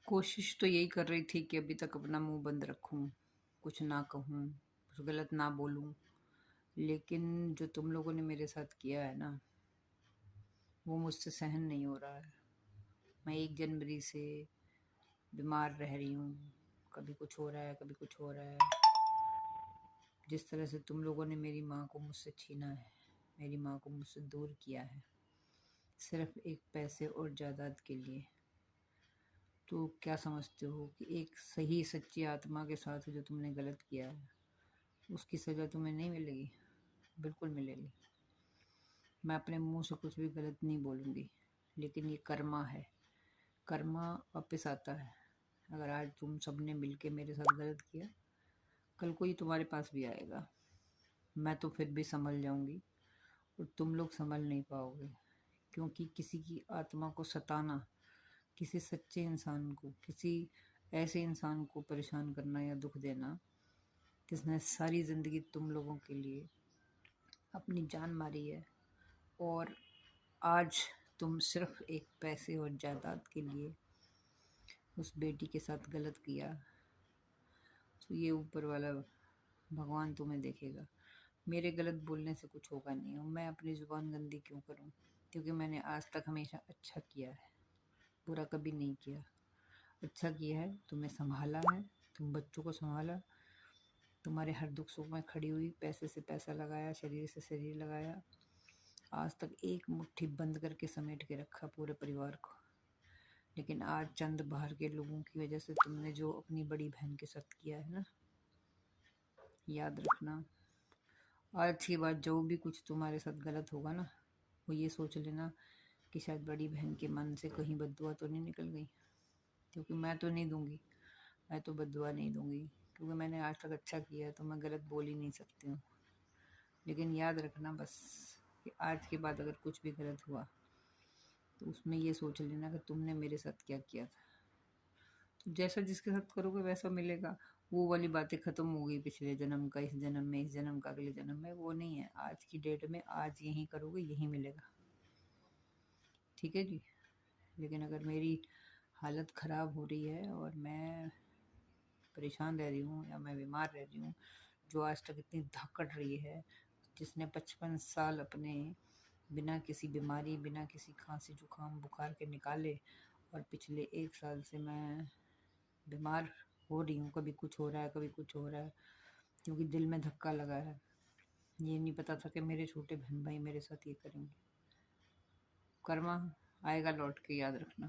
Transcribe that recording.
कोशिश तो यही कर रही थी कि अभी तक अपना मुंह बंद रखूं, कुछ ना कहूं, कुछ गलत ना बोलूं। लेकिन जो तुम लोगों ने मेरे साथ किया है ना, वो मुझसे सहन नहीं हो रहा है। मैं 1 जनवरी से बीमार रह रही हूँ। कभी कुछ हो रहा है, कभी कुछ हो रहा है। जिस तरह से तुम लोगों ने मेरी माँ को मुझसे छीना है, मेरी माँ को मुझसे दूर किया है, सिर्फ एक पैसे और जायदाद के लिए, तो क्या समझते हो कि एक सही सच्ची आत्मा के साथ जो तुमने गलत किया है, उसकी सज़ा तुम्हें नहीं मिलेगी? बिल्कुल मिलेगी। मैं अपने मुंह से कुछ भी गलत नहीं बोलूँगी, लेकिन ये कर्मा है। कर्मा वापस आता है। अगर आज तुम सबने मिलके मेरे साथ गलत किया, कल को ये तुम्हारे पास भी आएगा। मैं तो फिर भी संभल जाऊंगी और तुम लोग संभल नहीं पाओगे, क्योंकि किसी की आत्मा को सताना, किसी सच्चे इंसान को, किसी ऐसे इंसान को परेशान करना या दुख देना जिसने सारी ज़िंदगी तुम लोगों के लिए अपनी जान मारी है, और आज तुम सिर्फ एक पैसे और जायदाद के लिए उस बेटी के साथ गलत किया, तो ये ऊपर वाला भगवान तुम्हें देखेगा। मेरे गलत बोलने से कुछ होगा नहीं, और मैं अपनी ज़ुबान गंदी क्यों करूं? क्योंकि मैंने आज तक हमेशा अच्छा किया है, बुरा कभी नहीं किया। अच्छा किया है, तुम्हें संभाला है, तुम बच्चों को संभाला, तुम्हारे हर दुख सुख में खड़ी हुई, पैसे से पैसा लगाया, शरीर से शरीर लगाया, आज तक एक मुट्ठी बंद करके समेट के रखा पूरे परिवार को। लेकिन आज चंद बाहर के लोगों की वजह से तुमने जो अपनी बड़ी बहन के साथ किया है ना, याद रखना, आज के बाद जो भी कुछ तुम्हारे साथ गलत होगा ना, वो ये सोच लेना कि शायद बड़ी बहन के मन से कहीं बद्दुआ तो नहीं निकल गई। क्योंकि मैं तो नहीं दूंगी, मैं तो बद्दुआ नहीं दूंगी, क्योंकि मैंने आज तक अच्छा किया है, तो मैं गलत बोल ही नहीं सकती हूँ। लेकिन याद रखना बस कि आज के बाद अगर कुछ भी गलत हुआ, तो उसमें ये सोच लेना कि तुमने मेरे साथ क्या किया था। तो जैसा जिसके साथ करोगे वैसा मिलेगा। वो वाली बातें ख़त्म हो गई, पिछले जन्म का इस जन्म में, इस जन्म का अगले जन्म में, वो नहीं है। आज की डेट में आज यही करोगे, यही मिलेगा। ठीक है जी। लेकिन अगर मेरी हालत ख़राब हो रही है और मैं परेशान रह रही हूँ या मैं बीमार रह रही हूँ, जो आज तक इतनी धाकड़ रही है, जिसने 55 साल अपने बिना किसी बीमारी, बिना किसी खांसी जुकाम बुखार के निकाले, और पिछले 1 साल से मैं बीमार हो रही हूँ, कभी कुछ हो रहा है, कभी कुछ हो रहा है, क्योंकि दिल में धक्का लगा है। ये नहीं पता था कि मेरे छोटे बहन भाई मेरे साथ ये करेंगे। कर्मा आएगा लौट के, याद रखना।